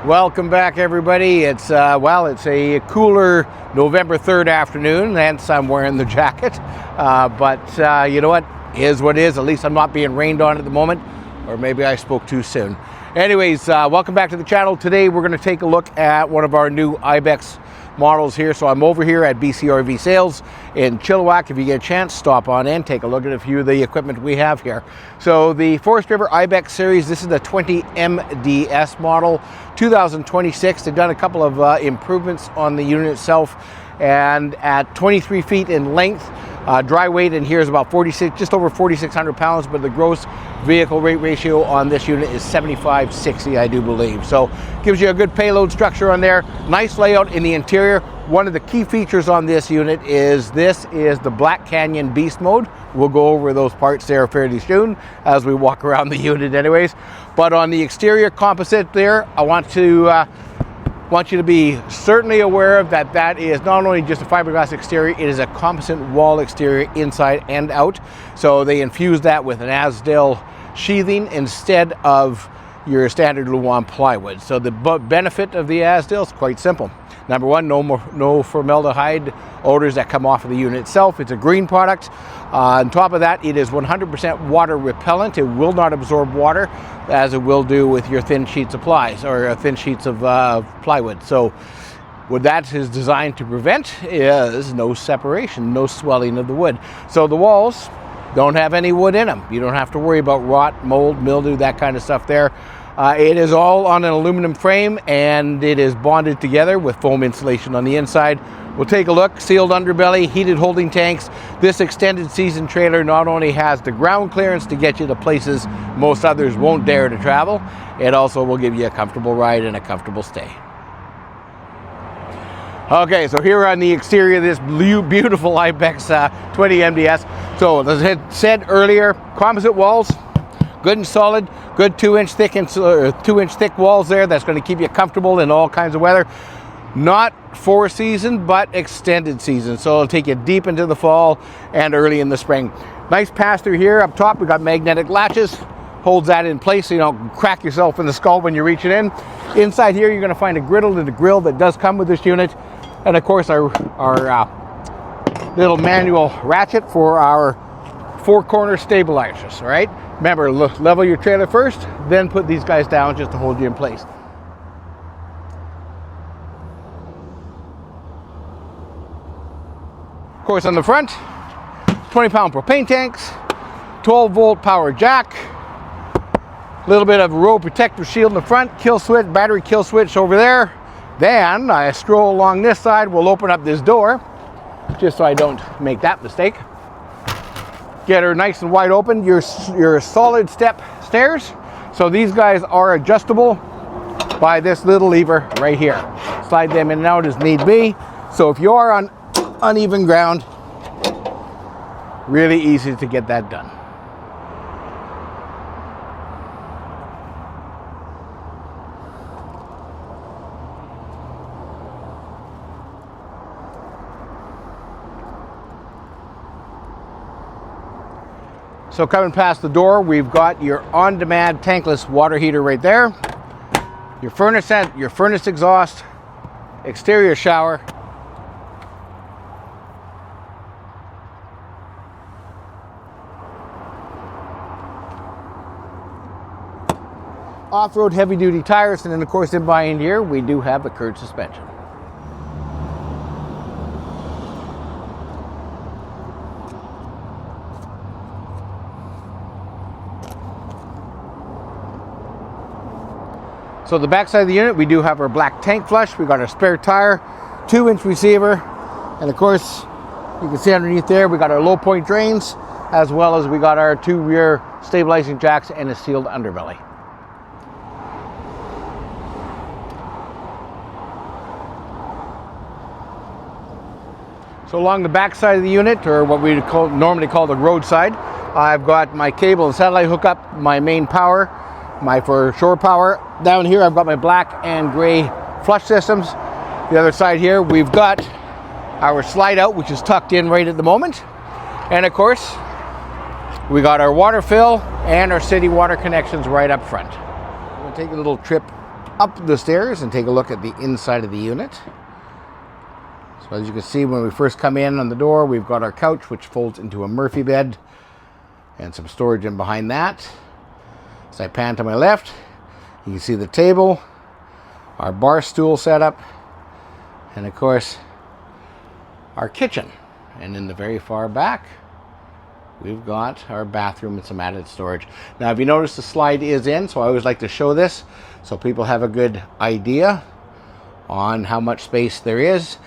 Welcome back, everybody. It's it's a cooler November 3rd afternoon, hence I'm wearing the jacket. But you know what? Is what is. At least I'm not being rained on at the moment, or maybe I spoke too soon. Anyways, welcome back to the channel. Today we're going to take a look at one of our new IBEX models here. So I'm over here at BCRV Sales in Chilliwack. If you get a chance, stop on in, take a look at a few of the equipment we have here. So the Forest River IBEX series, this is the 20 MDS model, 2026. They've done a couple of improvements on the unit itself, and at 23 feet in length, dry weight in here is about 46, just over 4,600 pounds, but the gross vehicle weight ratio on this unit is 75/60, I do believe. So gives you a good payload structure on there. Nice layout in the interior. One of the key features on this unit is the Black Canyon Beast mode. We'll go over those parts there fairly soon as we walk around the unit anyways. But on the exterior composite there, I want you to be certainly aware of that is not only just a fiberglass exterior, it is a composite wall exterior inside and out. So they infuse that with an Azdel sheathing instead of your standard Luan plywood. So the benefit of the Azdel is quite simple. Number one, no formaldehyde odors that come off of the unit itself. It's a green product. On top of that, it is 100% water repellent. It will not absorb water, as it will do with your thin sheets of plies or thin sheets of plywood. So what that is designed to prevent is no separation, no swelling of the wood. So the walls don't have any wood in them. You don't have to worry about rot, mold, mildew, that kind of stuff there. It is all on an aluminum frame, and it is bonded together with foam insulation on the inside. We'll take a look. Sealed underbelly, heated holding tanks. This extended season trailer not only has the ground clearance to get you to places most others won't dare to travel, it also will give you a comfortable ride and a comfortable stay. Okay, so here on the exterior of this beautiful IBEX 20 MDS. So as I said earlier, composite walls, good and solid, good 2-inch thick walls there. That's going to keep you comfortable in all kinds of weather. Not for season, but extended season. So it'll take you deep into the fall and early in the spring. Nice pass-through here. Up top, we got magnetic latches. Holds that in place so you don't crack yourself in the skull when you're reaching in. Inside here, you're going to find a griddle and a grill that does come with this unit. And of course, our little manual ratchet for our 4-corner stabilizers, all right? Remember, level your trailer first, then put these guys down just to hold you in place. Of course, on the front, 20-pound propane tanks, 12-volt power jack, a little bit of road protective shield in the front, kill switch, battery kill switch over there. Then I stroll along this side. We'll open up this door just so I don't make that mistake. Get her nice and wide open. Your solid step stairs. So these guys are adjustable by this little lever right here. Slide them in and out as need be. So if you are on uneven ground, really easy to get that done. So coming past the door, we've got your on-demand tankless water heater right there. Your furnace exhaust, exterior shower. Off-road heavy-duty tires, and then of course in behind here, we do have the curved suspension. So the back side of the unit, we do have our black tank flush. We got our spare tire, 2-inch receiver, and of course, you can see underneath there, we got our low point drains, as well as we got our 2 rear stabilizing jacks and a sealed underbelly. So along the back side of the unit, or what we normally call the roadside, I've got my cable and satellite hookup, my main power, my for shore power. Down here I've got my black and gray flush systems. The other side here we've got our slide out, which is tucked in right at the moment. And of course we got our water fill and our city water connections right up front. I'm going to take a little trip up the stairs and take a look at the inside of the unit. So as you can see, when we first come in on the door, we've got our couch, which folds into a Murphy bed, and some storage in behind that. As I pan to my left, you can see the table, our bar stool setup, and of course, our kitchen. And in the very far back, we've got our bathroom and some added storage. Now, if you notice, the slide is in, so I always like to show this so people have a good idea on how much space there is.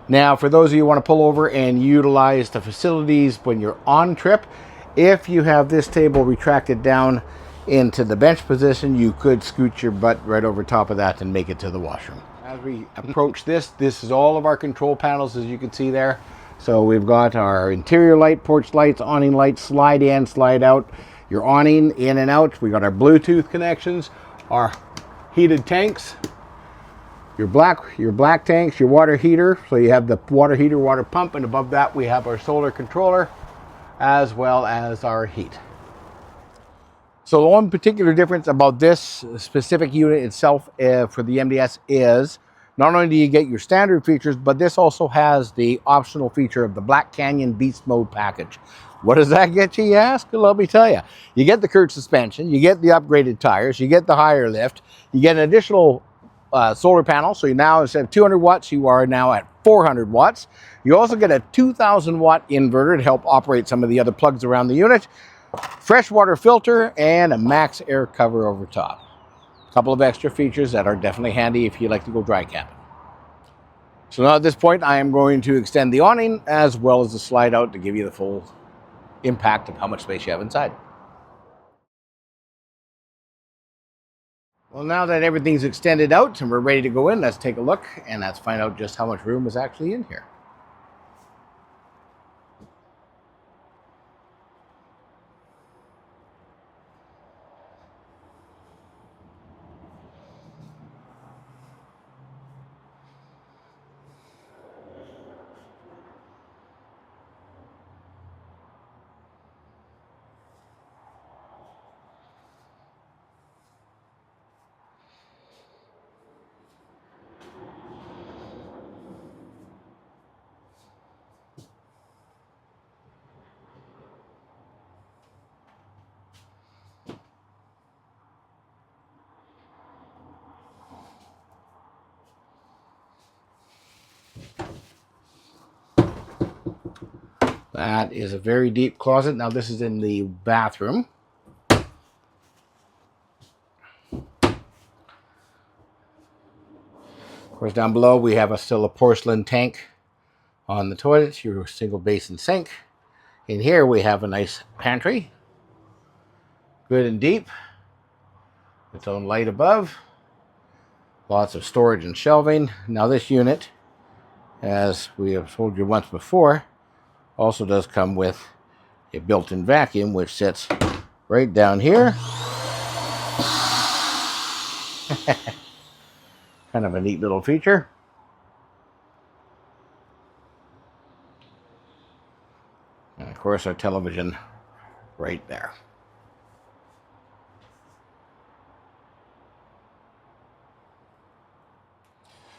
Now, for those of you who want to pull over and utilize the facilities when you're on trip, if you have this table retracted down into the bench position, you could scoot your butt right over top of that and make it to the washroom. As we approach this is all of our control panels, as you can see there. So we've got our interior light, porch lights, awning lights, slide in, slide out, your awning in and out. We got our Bluetooth connections, our heated tanks, your black tanks, your water heater. So you have the water heater, water pump, and above that we have our solar controller as well as our heat. So the one particular difference about this specific unit itself for the MDS is not only do you get your standard features, but this also has the optional feature of the Black Canyon Beast Mode package. What does that get you, you ask? Well, let me tell you. You get the Kurt suspension, you get the upgraded tires, you get the higher lift, you get an additional solar panel. So you now, instead of 200 watts, you are now at 400 watts. You also get a 2,000 watt inverter to help operate some of the other plugs around the unit, freshwater filter, and a max air cover over top. A couple of extra features that are definitely handy if you like to go dry camping. So now at this point, I am going to extend the awning as well as the slide out to give you the full impact of how much space you have inside. Well, now that everything's extended out and we're ready to go in, let's take a look and let's find out just how much room is actually in here. That is a very deep closet. Now this is in the bathroom. Of course, down below we have still a porcelain tank on the toilet, your single basin sink. In here we have a nice pantry, good and deep, its own light above, lots of storage and shelving. Now this unit, as we have told you once before, also does come with a built-in vacuum, which sits right down here. Kind of a neat little feature. And of course our television right there.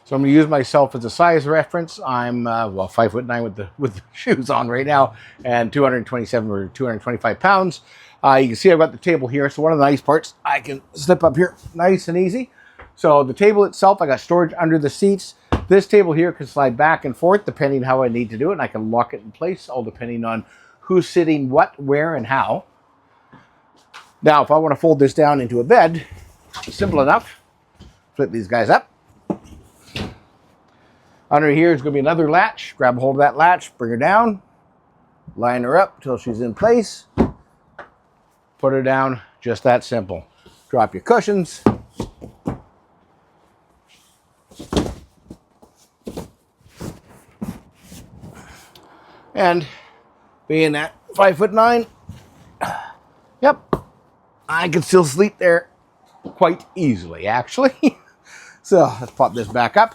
So I'm going to use myself as a size reference. I'm 5'9" with the shoes on right now, and 227 or 225 pounds. You can see I've got the table here. So one of the nice parts, I can slip up here nice and easy. So the table itself, I got storage under the seats. This table here can slide back and forth depending how I need to do it, and I can lock it in place, all depending on who's sitting what, where, and how. Now, if I want to fold this down into a bed, simple enough. Flip these guys up. Under here is going to be another latch. Grab a hold of that latch, bring her down, line her up until she's in place, put her down, just that simple. Drop your cushions. And being at 5'9", yep, I can still sleep there quite easily, actually. So let's pop this back up,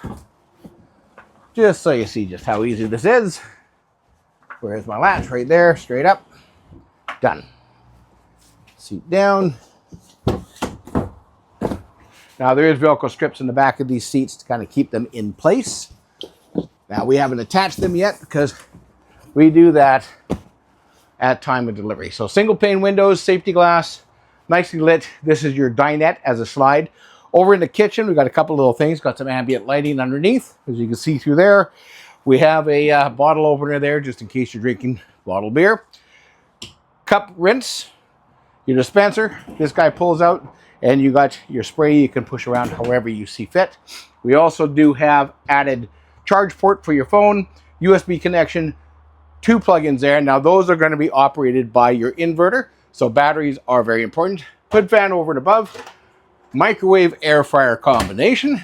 just so you see just how easy this is. Where's my latch? Right there, straight up, done. Seat down. Now Now there is Velcro strips in the back of these seats to kind of keep them in place. Now we haven't attached them yet because we do that at time of delivery. So single pane windows, safety glass, nicely lit. This is your dinette as a slide. Over in the kitchen, we've got a couple little things. Got some ambient lighting underneath, as you can see through there. We have a bottle opener there, just in case you're drinking bottled beer. Cup rinse, your dispenser. This guy pulls out, and you got your spray you can push around however you see fit. We also do have added charge port for your phone, USB connection, 2 plugins there. Now those are going to be operated by your inverter, so batteries are very important. Hood fan over and above, microwave air fryer combination,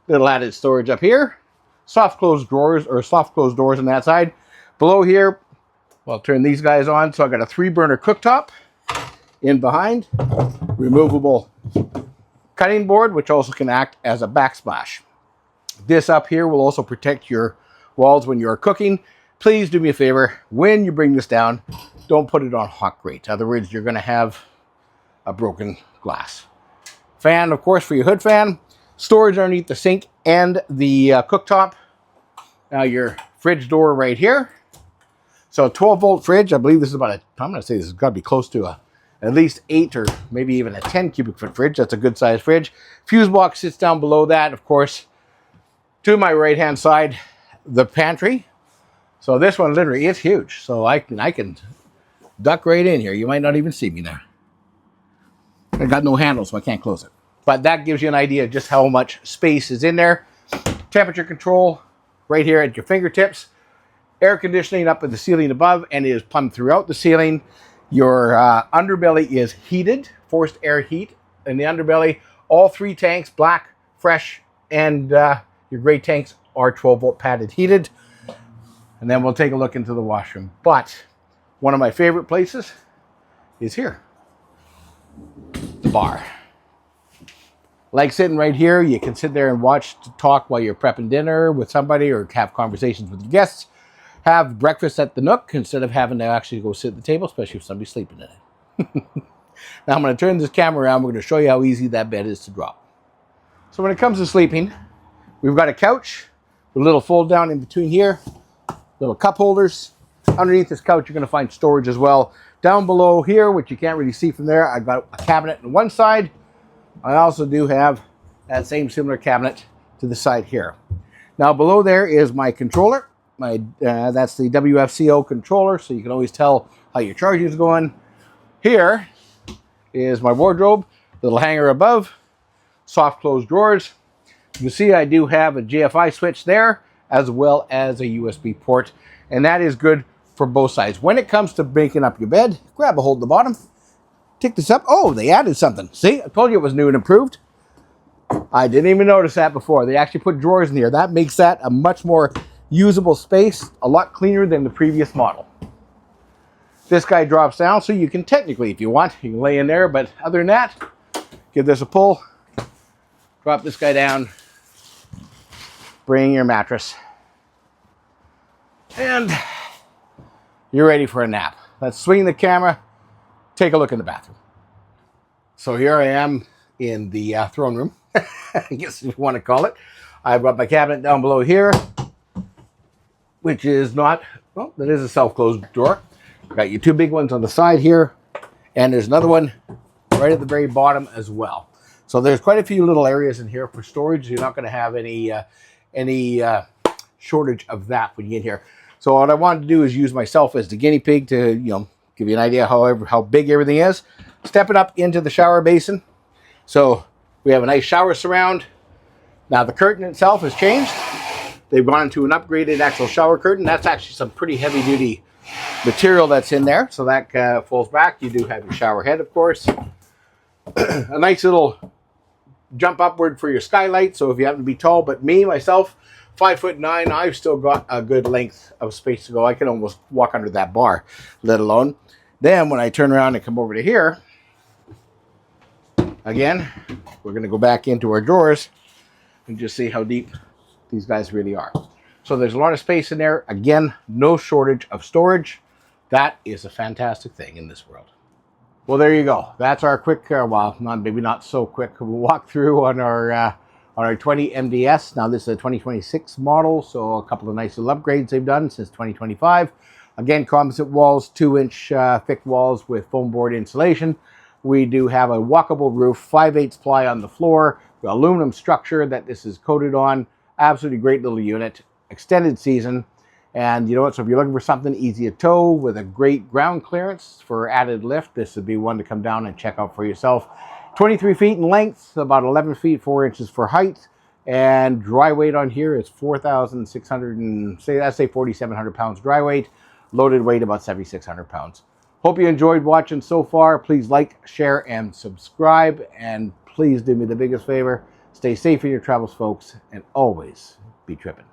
little added storage up here, soft closed drawers or soft closed doors on that side. Below here, well, I'll turn these guys on. So I got a 3-burner cooktop in behind, removable cutting board, which also can act as a backsplash. This up here will also protect your walls when you're cooking. Please do me a favor, when you bring this down, don't put it on hot grate. In other words, you're going to have a broken glass. Fan, of course, for your hood fan. Storage underneath the sink and the cooktop. Now your fridge door right here. So 12-volt fridge. I believe this is about I'm going to say this has got to be close to at least 8 or maybe even a 10 cubic foot fridge. That's a good size fridge. Fuse box sits down below that. Of course, to my right hand side, the pantry. So this one literally is huge. So I can duck right in here. You might not even see me there. I got no handle, so I can't close it. But that gives you an idea of just how much space is in there. Temperature control right here at your fingertips. Air conditioning up at the ceiling above, and it is plumbed throughout the ceiling. Your underbelly is heated, forced air heat in the underbelly. All 3 tanks, black, fresh, and your gray tanks are 12-volt padded heated. And then we'll take a look into the washroom. But one of my favorite places is here, the bar. Like sitting right here, you can sit there and watch, talk while you're prepping dinner with somebody or have conversations with your guests. Have breakfast at the Nook instead of having to actually go sit at the table, especially if somebody's sleeping in it. Now I'm going to turn this camera around. We're going to show you how easy that bed is to drop. So when it comes to sleeping, we've got a couch with a little fold down in between here, little cup holders. Underneath this couch, you're going to find storage as well. Down below here, which you can't really see from there, I've got a cabinet on one side. I also do have that same similar cabinet to the side here. Now below there is my controller. That's the WFCO controller, so you can always tell how your charging is going. Here is my wardrobe, little hanger above, soft closed drawers. You can see I do have a GFI switch there, as well as a USB port, and that is good for both sides. When it comes to making up your bed, grab a hold of the bottom, pick this up. Oh, they added something. See, I told you it was new and improved. I didn't even notice that before. They actually put drawers in here. That makes that a much more usable space, a lot cleaner than the previous model. This guy drops down, so you can technically, if you want, you can lay in there, but other than that, give this a pull, drop this guy down, bring your mattress, and you're ready for a nap. Let's swing the camera, take a look in the bathroom. So here I am in the throne room, I guess if you want to call it. I've got my cabinet down below here, which is not, well, that is a self-closed drawer. Got your 2 big ones on the side here, and there's another one right at the very bottom as well. So there's quite a few little areas in here for storage. You're not going to have any shortage of that when you get here. So what I wanted to do is use myself as the guinea pig to, give you an idea how big everything is. Stepping up into the shower basin. So we have a nice shower surround. Now the curtain itself has changed. They've gone into an upgraded actual shower curtain. That's actually some pretty heavy duty material that's in there. So that folds back. You do have your shower head, of course. A nice little jump upward for your skylight. So if you happen to be tall, but myself, 5'9", I've still got a good length of space to go. I can almost walk under that bar, let alone. Then when I turn around and come over to here, again, we're going to go back into our drawers and just see how deep these guys really are. So there's a lot of space in there. Again, no shortage of storage. That is a fantastic thing in this world. Well, there you go. That's our quick, well, maybe not so quick, walk through on our 20 MDS. Now this is a 2026 model, so a couple of nice little upgrades they've done since 2025. Again, composite walls, 2-inch thick walls with foam board insulation. We do have a walkable roof, 5/8 ply on the floor, aluminum structure that this is coated on. Absolutely great little unit, extended season. And you know what, so if you're looking for something easy to tow with a great ground clearance for added lift, this would be one to come down and check out for yourself. 23 feet in length, about 11 feet, 4 inches for height. And dry weight on here is 4,600 and say 4,700 pounds dry weight. Loaded weight about 7,600 pounds. Hope you enjoyed watching so far. Please like, share, and subscribe. And please do me the biggest favor. Stay safe in your travels, folks, and always be tripping.